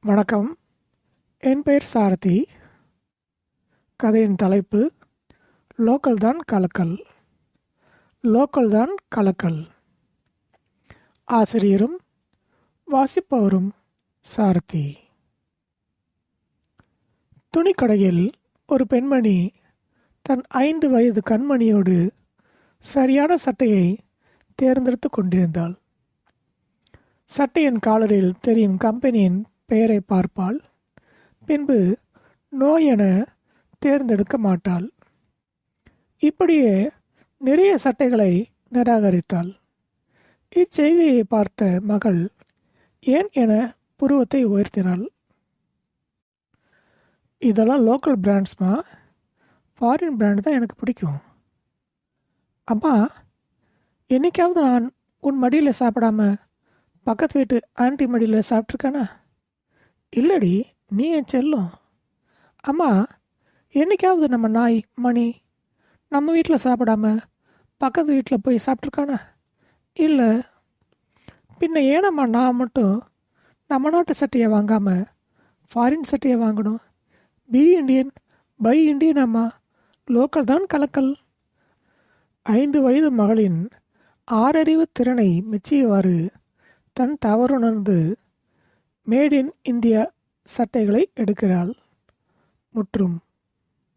வணக்கம். என் பெயர் சாரதி. கதையின் தலைப்பு லோக்கல் தான் கலக்கல். லோக்கல் தான் கலக்கல். ஆசிரியரும் வாசிப்பவரும் சாரதி. துணிக்கடையில் ஒரு பெண்மணி தன் 5 வயது கண்மணியோடு சரியான சட்டையை தேர்ந்தெடுத்து கொண்டிருந்தாள். சட்டையின் காலரில் தெரியும் கம்பெனியின் பெயரை பார்ப்பாள். பின்பு நோ என தேர்ந்தெடுக்க மாட்டாள். இப்படியே நிறைய சட்டைகளை நிராகரித்தாள். இச்செய்தியை பார்த்த மகள் ஏன் என புருவத்தை உயர்த்தினாள். இதெல்லாம் லோக்கல் பிராண்ட்ஸ்மா, ஃபாரின் பிராண்ட் தான் எனக்கு பிடிக்கும். அம்மா, என்னைக்காவது நான் உன் மடியில் சாப்பிடாம பக்கத்து வீட்டு ஆன்டி மடியில் சாப்பிட்ருக்கானா? இல்லடி, நீ என் செல்லம். அம்மா, என்னைக்காவது நம்ம நாய் மணி நம்ம வீட்டில் சாப்பிடாம பக்கத்து வீட்டில் போய் சாப்பிட்ருக்கானா? இல்லை. பின்ன ஏனம்மா நான் மட்டும் நம்ம நாட்டு சட்டையை வாங்காமல் ஃபாரின் சட்டையை வாங்கணும்? பி இண்டியன் பை இண்டியன் அம்மா. லோக்கல் தான் கலக்கல். 5 வயது மகளின் ஆறறிவு திறனை மெச்சியவாறு தன் தவறுணர்ந்து மேட் இன் இந்தியா சட்டைகளை எடுக்கிறாள். முற்றும்.